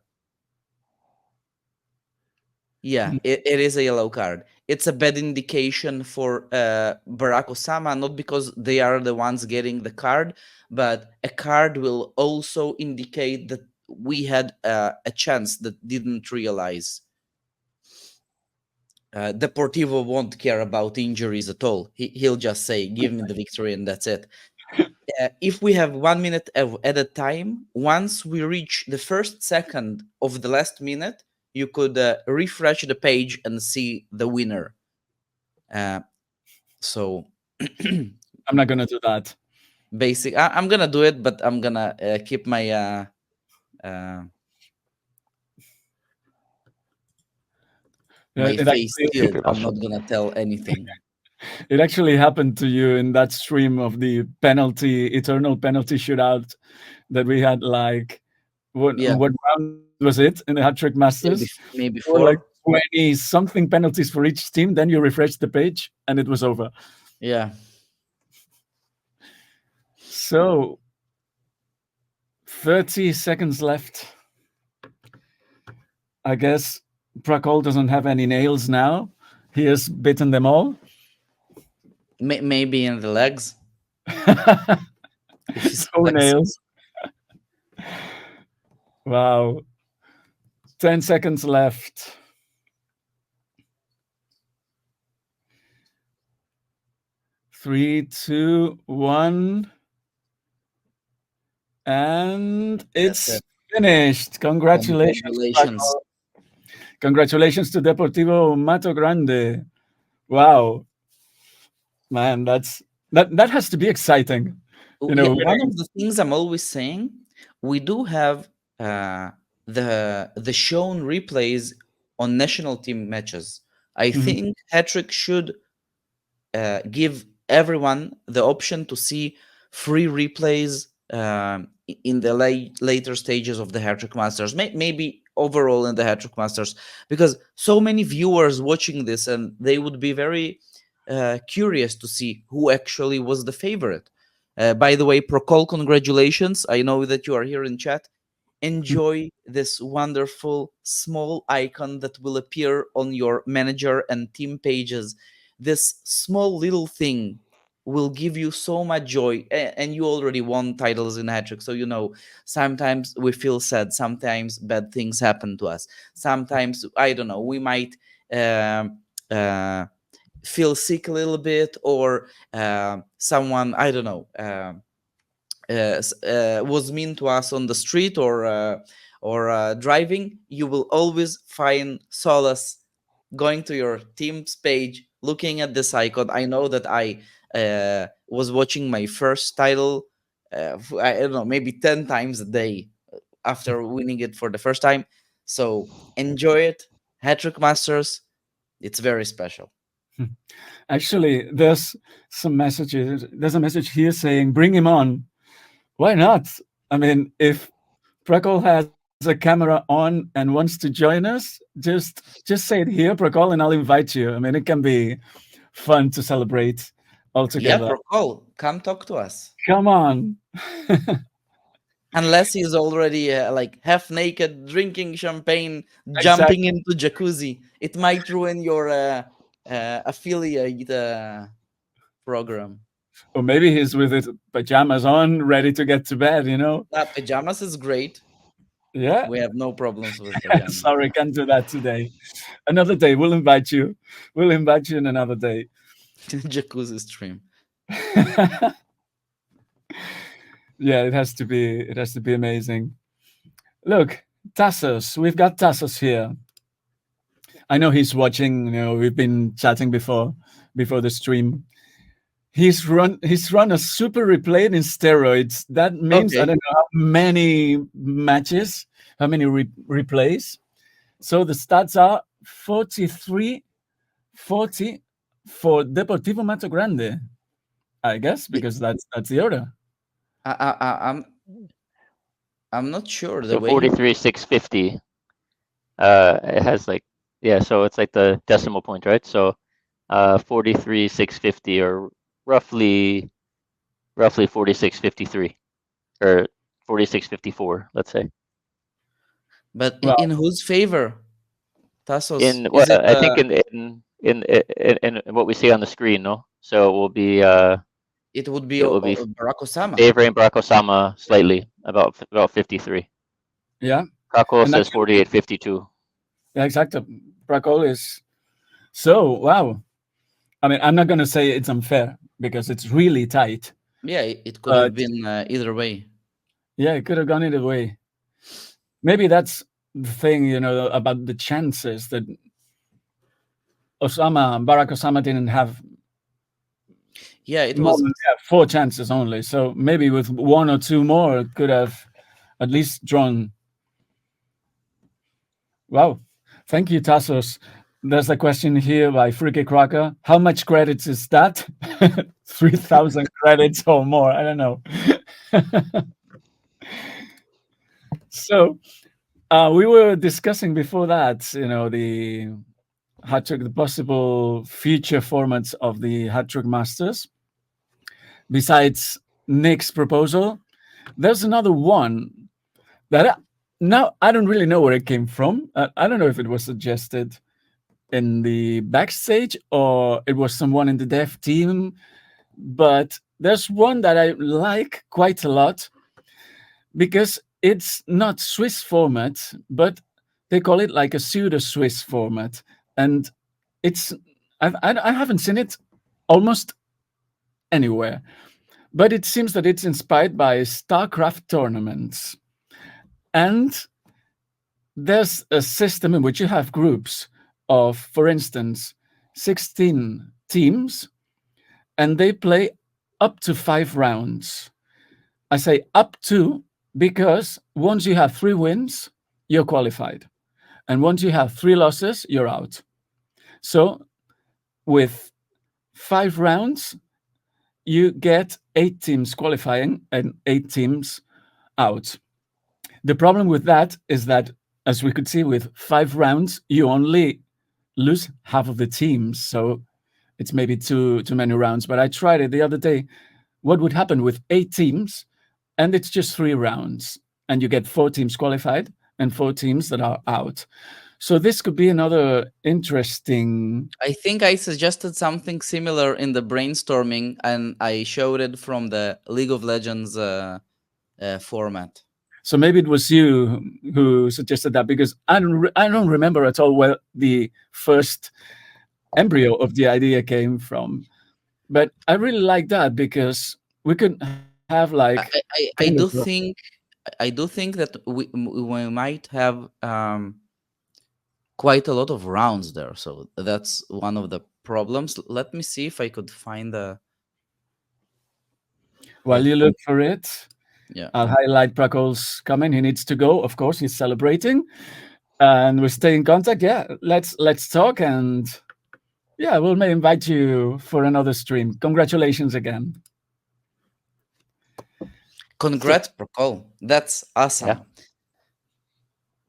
Yeah, it is a yellow card. It's a bad indication for Barack Osama, not because they are the ones getting the card, but a card will also indicate that we had a chance that didn't realize. Deportivo won't care about injuries at all. He'll just say, "Give me the victory," and that's it. If we have 1 minute at a time, once we reach the first second of the last minute, you could refresh the page and see the winner. So I'm not gonna do that. I'm gonna do it, but I'm gonna keep my uh, my It face actually, Keep sealed. your mouth I'm shut. not gonna tell anything. it actually happened to you in that stream of the eternal penalty shootout that we had. Like, Yeah, what round was it in the Hattrick Masters? maybe There were like 4. 20 something penalties for each team. Then you refresh the page and it was over. Yeah. So 30 seconds left. I guess Prakol doesn't have any nails now. He has bitten them all. Maybe in the legs. If he's Toenails. Wow. 10 seconds left. 3, 2, 1. And That's it's it. finished. Congratulations. Congratulations. Prakol. Congratulations to Deportivo Mato Grande. Wow. Man, that has to be exciting. Yeah, one Winning. of the things I'm always saying, we do have the shown replays on national team matches. I Mhm. think Hattrick should give everyone the option to see free replays in the later stages of the Hattrick Masters. Maybe overall in the Hattrick Masters, because so many viewers watching this, and they would be very curious to see who actually was the favorite. By the way, Procol, congratulations! I know that you are here in chat. Enjoy this wonderful small icon that will appear on your manager and team pages. This small little thing will give you so much joy, and you already won titles in Hattrick, so you know sometimes we feel sad, sometimes bad things happen to us, sometimes I don't know, we might um, uh, feel sick a little bit, or someone, I don't know, was mean to us on the street, or driving. You will always find solace going to your team's page, looking at this icon. I know that I was watching my first title, I don't know, maybe 10 times a day after winning it for the first time. So enjoy it. Hattrick Masters, it's very special. Actually, there's some messages. There's a message here saying, "Bring him on." Why not? I mean, if Prakol has a camera on and wants to join us, just say it here, Prakol, and I'll invite you. I mean, it can be fun to celebrate all Yeah, together. Procol, come talk to us. Come on. Unless he's already like half naked, drinking champagne, Exactly. jumping into jacuzzi, it might ruin your affiliate program. Or maybe he's with his pajamas on, ready to get to bed, you know? Pajamas is great. Yeah. We have no problems with pajamas. Sorry, can't do that today. Another day, we'll invite you. We'll invite you in another day. Jacuzzi stream. Yeah, it has to be amazing. Look, Tassos, we've got Tassos here. I know he's watching, you know, we've been chatting before the stream. He's run a super replay in steroids. That means I Okay. don't know how many matches, how many replays. So the stats are 43 40 for Deportivo Mato Grande, I guess, Y- because that's the order. I'm I'm not sure the So way. 43,650. It has like, yeah, so it's like the decimal point, right? So 43,650, or roughly 4653, or 4654, let's say. But Well, in whose favor, Tassos? In Is what it I think in what we see on the screen, no? So it will be it would be it will be Barack Osama? favoring Barack Osama slightly, about 53. yeah, Kako and says actually, 4852. yeah, exactly. Prakol is so wow. I mean, I'm not going to say it's unfair because it's really tight, Yeah, it could have but been either way. yeah, it could have gone either way. Maybe that's the thing, you know, about the chances that Barack Osama didn't have Yeah, it more was. than four chances only. So maybe with one or two more, it could have at least drawn. Wow. Thank you, Tassos. There's a question here by Freaky Cracker. How much credits is that? 3,000 credits or more. I don't know. So we were discussing before that, you know, the possible future formats of the Hattrick Masters. Besides Nick's proposal, there's another one that now I don't really know where it came from. I don't know if it was suggested in the backstage or it was someone in the dev team, but there's one that I like quite a lot because it's not Swiss format, but they call it like a pseudo Swiss format, and it's I haven't seen it almost anywhere, but it seems that it's inspired by StarCraft tournaments, and there's a system in which you have groups of, for instance, 16 teams, and they play up to 5 rounds. I say up to because once you have 3 wins, you're qualified. And once you have 3 losses, you're out. So with 5 rounds, you get 8 teams qualifying and 8 teams out. The problem with that is that as we could see, with 5 rounds, you only lose half of the teams. So it's maybe too many rounds. But I tried it the other day. What would happen with 8 teams, and it's just 3 rounds, and you get 4 teams qualified and 4 teams that are out. So this could be another interesting. I think I suggested something similar in the brainstorming, and I showed it from the League of Legends format. So maybe it was you who suggested that, because I don't remember at all where the first embryo of the idea came from. But I really like that because we could have like I kind of do think that we might have quite a lot of rounds there, so that's one of the problems. Let me see if I could find the. while you look for it, Yeah. I'll highlight Prakol's comment. He needs to go. Of course, he's celebrating, and we stay in contact. Yeah, let's talk, and yeah, we'll may invite you for another stream. Congratulations again. Congrats, Prokol. That's awesome. Yeah.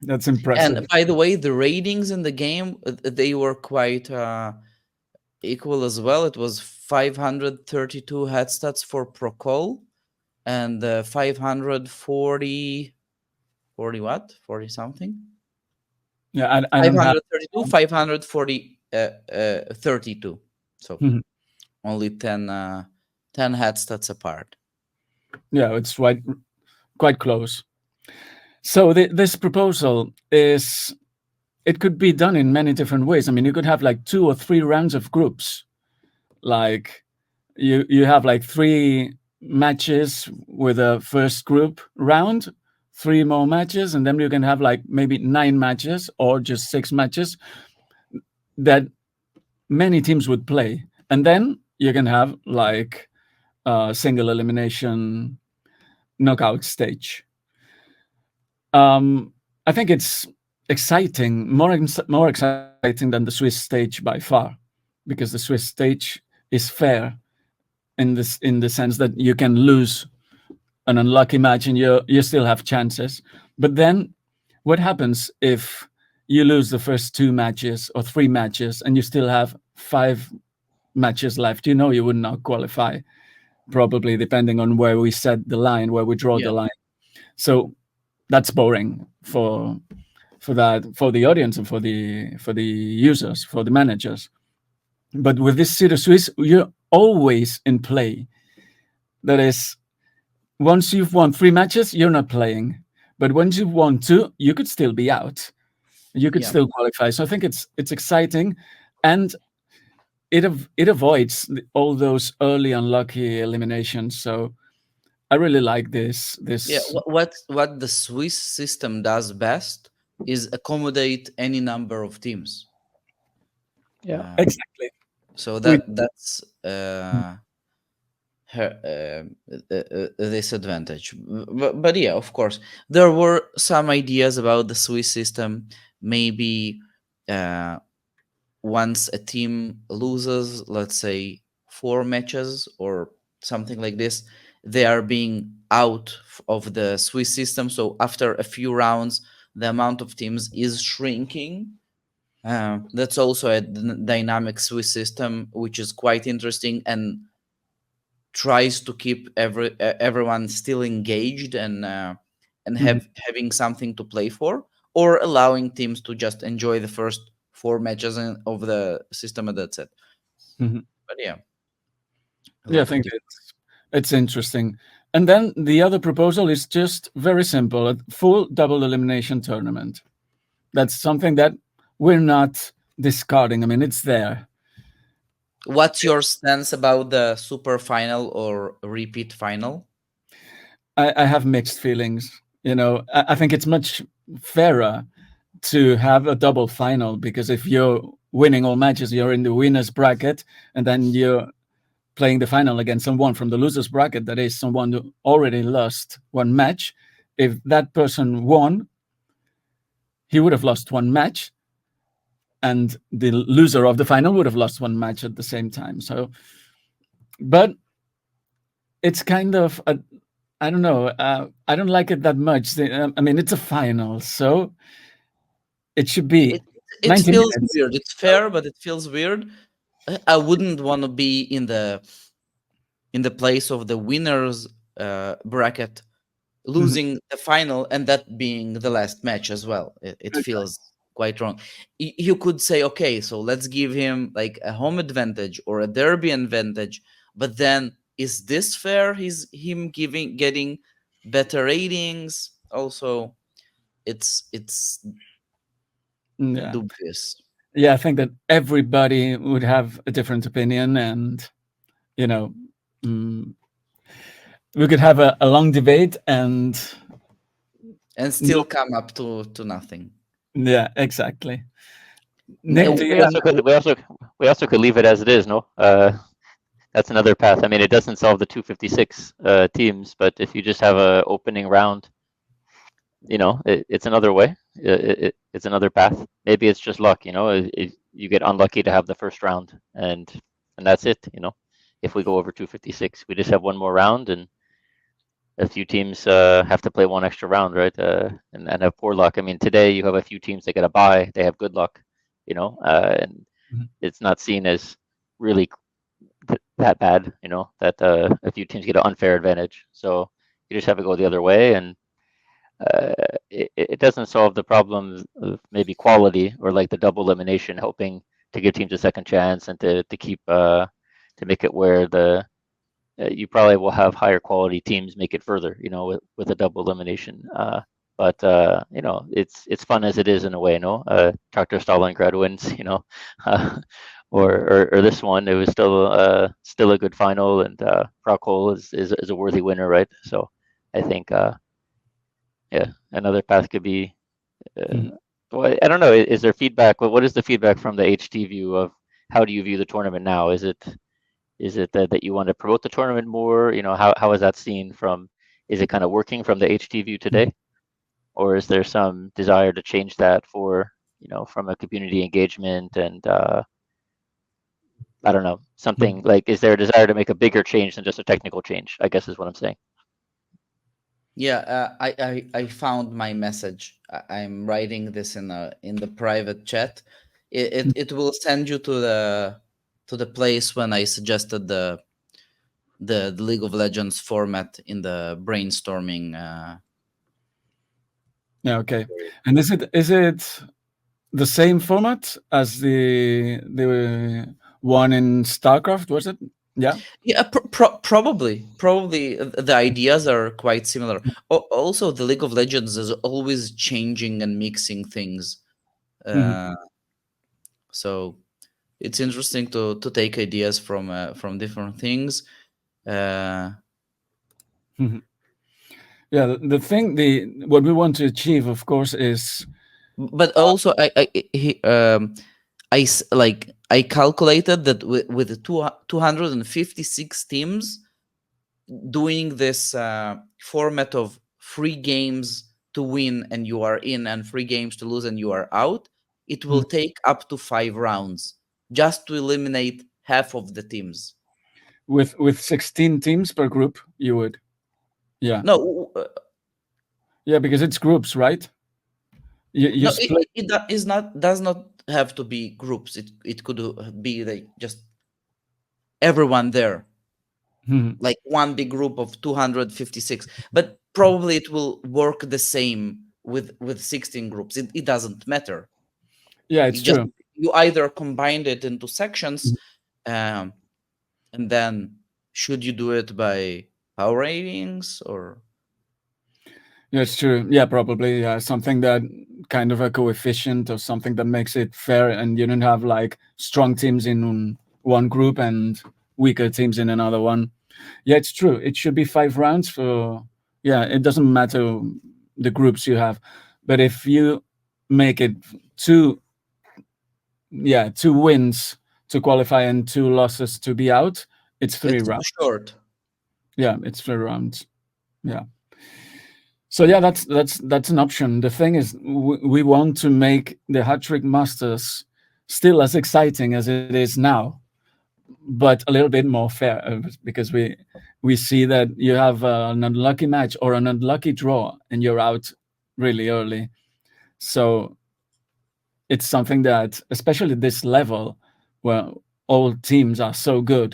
That's impressive. And by the way, the ratings in the game, they were quite equal as well. It was 532 head stats for Prokol and 540 what? 40 something? Yeah, I don't have. 532, 540 32. So Mhm. only 10 10 head stats apart. Yeah, it's quite close. So this proposal is, it could be done in many different ways. I mean, you could have like 2 or 3 rounds of groups. Like you have like 3 matches with a first group round, 3 more matches, and then you can have like maybe 9 matches or just 6 matches that many teams would play. And then you can have like a single elimination knockout stage. I think it's exciting, more exciting than the Swiss stage by far, because the Swiss stage is fair in the sense that you can lose an unlucky match and you still have chances. But then, what happens if you lose the first 2 matches or 3 matches and you still have 5 matches left? You know you would not qualify, probably, depending on where we set the line, where we draw Yeah. the line. So that's boring for the audience and for the users, for the managers. But with this Pseudo Swiss, you're always in play. That is, once you've won 3 matches, you're not playing. But once you've won 2, you could still be out. You could Yeah. still qualify. So I think it's exciting, and it avoids all those early unlucky eliminations. So I really like this. Yeah, what the Swiss system does best is accommodate any number of teams. Yeah. Exactly. So We- that's this advantage. But yeah, of course, there were some ideas about the Swiss system. Maybe once a team loses, let's say 4 matches or something like this, they are being out of the Swiss system. So after a few rounds, the amount of teams is shrinking. That's also a dynamic Swiss system, which is quite interesting and tries to keep everyone still engaged and having something to play for, or allowing teams to just enjoy the first 4 matches of the system, and that's it. Mhm. But yeah, Yeah, I think it's interesting. And then the other proposal is just very simple: a full double elimination tournament. That's something that we're not discarding. I mean, it's there. what's your stance about the super final or repeat final? I have mixed feelings. I think it's much fairer to have a double final, because if you're winning all matches, you're in the winner's bracket, and then you're playing the final against someone from the loser's bracket, that is someone who already lost 1 match. If that person won, he would have lost 1 match, and the loser of the final would have lost 1 match at the same time. So, but it's kind of I don't know. I don't like it that much. I mean, it's a final, so It should be It 90 feels minutes. weird. It's fair, but it feels weird. I wouldn't want to be in the place of the winners bracket, Mhm. losing the final and that being the last match as well. It feels quite wrong. You could say, okay, so let's give him like a home advantage or a derby advantage, but then is this fair? He's him getting better ratings. Also, it's Yeah. dubious. Yeah, I think that everybody would have a different opinion, and you know, mm, we could have a long debate, and And no, still come up to nothing. yeah, exactly. Nick, do No, you We also could we also could leave it as it is, no? That's another path. I mean, it doesn't solve the 256 teams, but if you just have a opening round, it's another way. It's another path. Maybe it's just luck, you get unlucky to have the first round, and that's it. If we go over 256, we just have one more round, and a few teams have to play one extra round, right? And have poor luck. I mean, today you have a few teams that get a bye. They have good luck, and Mhm. it's not seen as really that bad, that a few teams get an unfair advantage. So you just have to go the other way, and uh, it doesn't solve the problems of maybe quality or like the double elimination, helping to give teams a second chance and to keep to make it where the you probably will have higher quality teams make it further, with a double elimination. But it's fun as it is in a way, no. Tractor Stalingrad wins, uh, or this one. It was still a good final, and Procol is a worthy winner, right? So I think yeah, another path could be. Uh, Mhm. well, I don't know. Is there feedback? What is the feedback from the HT view of how do you view the tournament now? Is it that you want to promote the tournament more? How is that seen from? Is it kind of working from the HT view Mhm. today, or is there some desire to change that for from a community engagement and I don't know, something Mhm. like, is there a desire to make a bigger change than just a technical change? I guess is what I'm saying. Yeah, I found my message. I'm writing this in the private chat. It will send you to the place when I suggested the League of Legends format in the brainstorming. Yeah, okay. And is it the same format as the one in StarCraft? Was it? Yeah. Yeah, probably the ideas are quite similar. Also, the League of Legends is always changing and mixing things. Mhm. Uh, so it's interesting to take ideas from different things. Uh, Mhm. Yeah. The thing, what we want to achieve, of course, is but also like I calculated that with the 256 teams doing this format of free games to win and you are in and free games to lose and you are out, it will Mhm. take up to 5 rounds just to eliminate half of the teams. with 16 teams per group. You would. Yeah. No, Yeah, because it's groups, right? You no, split. is not does not have to be groups. It could be like just everyone there, Mhm. like one big group of 256. But probably it will work the same with 16 groups. It doesn't matter. Yeah, it's You just true. you either combined it into sections, Mhm. um, and then should you do it by power ratings or Yeah, it's true. Yeah, probably. Yeah, something that kind of a coefficient or something that makes it fair, and you don't have like strong teams in one group and weaker teams in another one. Yeah, it's true. It should be 5 rounds for. Yeah, it doesn't matter the groups you have, but if you make it two, yeah, 2 wins to qualify and 2 losses to be out, it's three it's too rounds. short? Yeah, it's 3 rounds. Yeah. So yeah, that's an option. The thing is, we want to make the Hattrick Masters still as exciting as it is now, but a little bit more fair, because we see that you have an unlucky match or an unlucky draw and you're out really early. So it's something that, especially this level, where all teams are so good,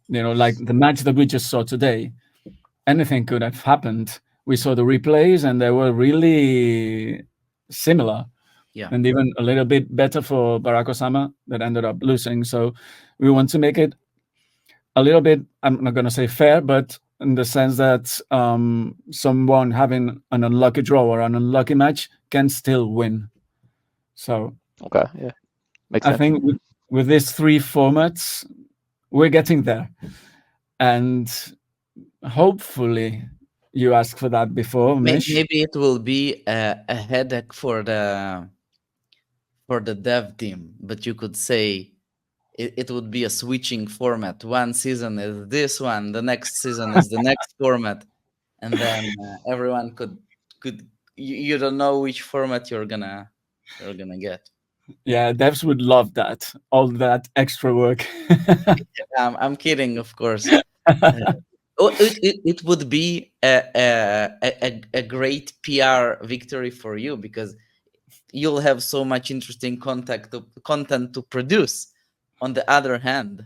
like the match that we just saw today, anything could have happened. We saw the replays, and they were really similar, Yeah. and even a little bit better for Barack Osama that ended up losing. So we want to make it a little bit, I'm not going to say fair, but in the sense that someone having an unlucky draw or an unlucky match can still win. So Okay, yeah, makes I sense. think with these three formats, we're getting there. And hopefully, you asked for that before, Mish. Maybe it will be a headache for the dev team, but you could say it would be a switching format. One season is this one, the next season is the next format, and then everyone could you don't know which format you're gonna get. Yeah, devs would love that. All that extra work. I'm kidding, of course. Uh, it would be a great PR victory for you because you'll have so much interesting content to produce. On the other hand,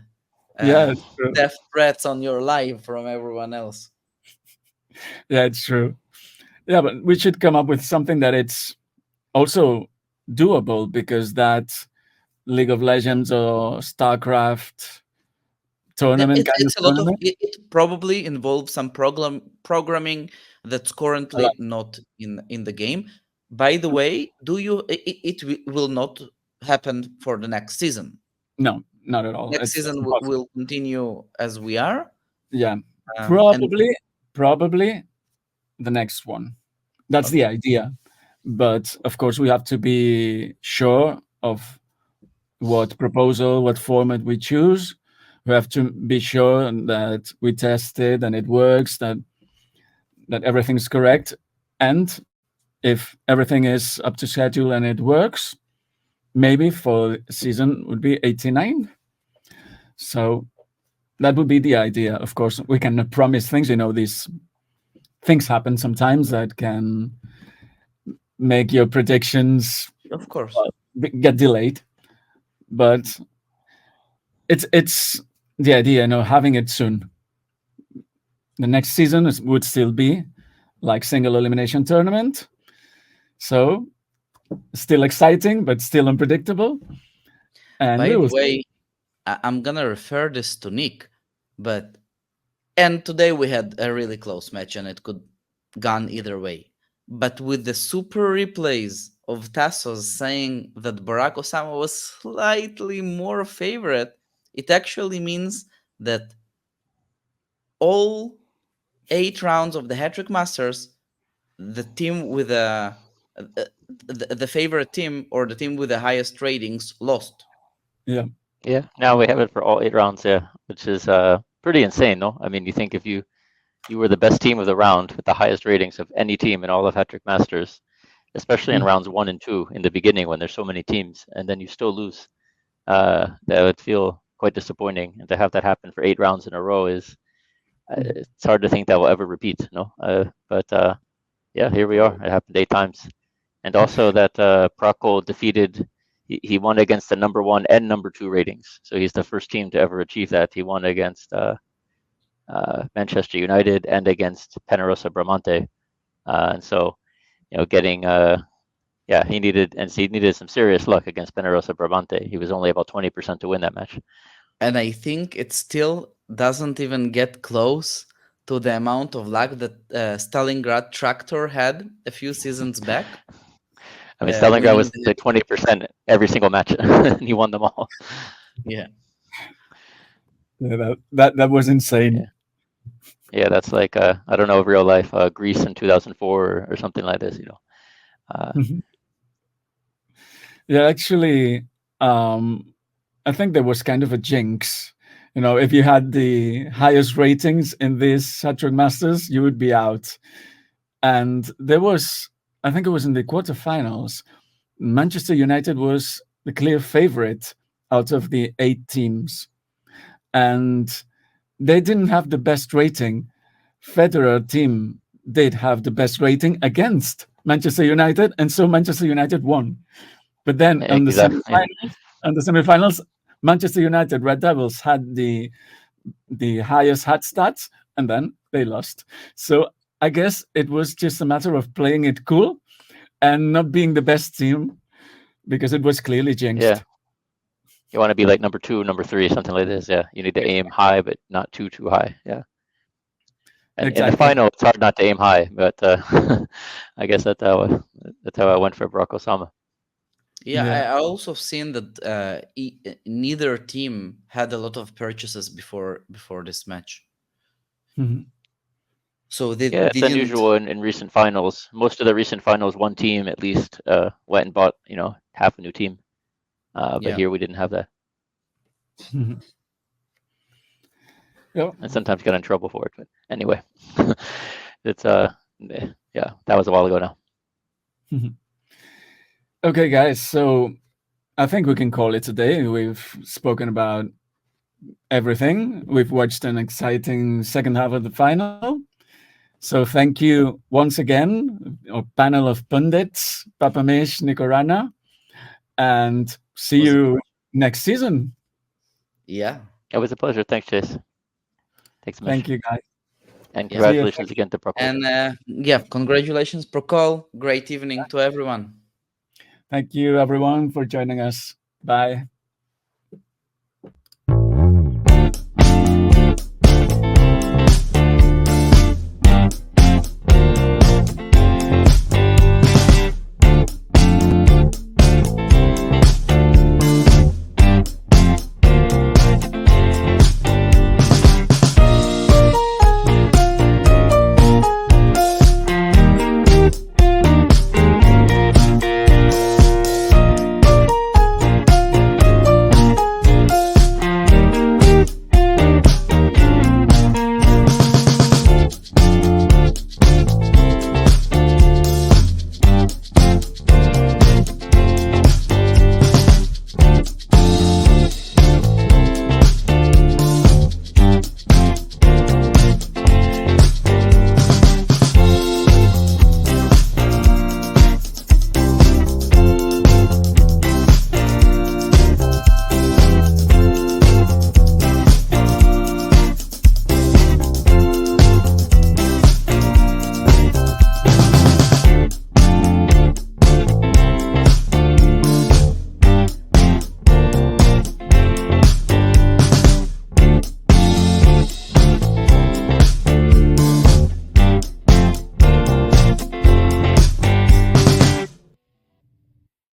Yeah, uh, it's true. death threats on your life from everyone else. Yeah, it's true. Yeah, but we should come up with something that it's also doable, because that League of Legends or StarCraft Yeah, tournament it's kind of it's a lot of tournament. it probably involves some programming that's A lot. currently not in the game. By the way, do you will not happen for the next season. No, not at all. Next It's season impossible. will continue as we are. Yeah, And probably the next one. That's the okay, idea. But of course, we have to be sure of what proposal, what format we choose. We have to be sure that we test it and it works, that everything's correct. And if everything is up to schedule and it works, maybe for season would be 89. So that would be the idea. Of course, we cannot promise things. These things happen sometimes that can make your predictions of course. get delayed. But it's the idea, having it soon. The next season would still be like single elimination tournament. So still exciting, but still unpredictable. And By we the will see. way, I'm gonna refer this to Nick, but and today we had a really close match and it could gone either way. But with the super replays of Tassos saying that Barack Osama was slightly more favorite, it actually means that all 8 rounds of the Hattrick Masters, the team with the favorite team or the team with the highest ratings lost. Yeah. Yeah, now we have it for all 8 rounds, yeah, which is pretty insane, no? I mean, you think if you were the best team of the round with the highest ratings of any team in all of Hattrick Masters, especially in Mm. rounds 1 and 2 in the beginning when there's so many teams, and then you still lose. That would feel quite disappointing. And to have that happen for 8 rounds in a row is it's hard to think that will ever repeat, no? But yeah, here we are. It happened 8 times, and also that Praco defeated. He won against the number 1 and number 2 ratings, so he's the first team to ever achieve that. He won against Manchester United and against Penarosa Bramante, and so getting yeah, he needed some serious luck against Penarosa Bramante. He was only about 20% to win that match. And I think it still doesn't even get close to the amount of luck that Stalingrad Tractor had a few seasons back, I mean, Stalingrad winning was like 20% every single match, and he won them all. yeah. Yeah, that was insane. Yeah, that's like I don't know, real life Greece in 2004 or something like this. Yeah, actually, I think there was kind of a jinx. If you had the highest ratings in these Hattrick Masters, you would be out. And there was, I think it was in the quarterfinals, Manchester United was the clear favorite out of the 8 teams. And they didn't have the best rating. Federer team did have the best rating against Manchester United, and so Manchester United won. But then on the Exactly. semifinals, Manchester United Red Devils had the highest hat stats, and then they lost. So I guess it was just a matter of playing it cool and not being the best team because it was clearly jinxed. Yeah. You want to be like number 2, number 3, something like this. Yeah. You need to aim high, but not too high. Yeah. And in the Exactly. final, it's hard not to aim high, but I guess that's how I went for Barack Osama. Yeah, Yeah. I also seen that neither team had a lot of purchases before this match. Mhm. So they Yeah, it's didn't. unusual in recent finals. Most of the recent finals, one team at least went and bought, half a new team. But Yeah. here we didn't have that. Yeah. And sometimes got in trouble for it. But anyway, it's yeah, that was a while ago now. Okay, guys. So I think we can call it a day. We've spoken about everything. We've watched an exciting second half of the final. So thank you once again, our panel of pundits, Papa-Mish, Nickarana, and see you next season. Yeah. It was a pleasure. Thanks, Chase. Thanks so much. Thank you, guys. And Yeah. congratulations again to Procol. And yeah, congratulations, Procol. Great evening to everyone. Thank you, everyone, for joining us. Bye.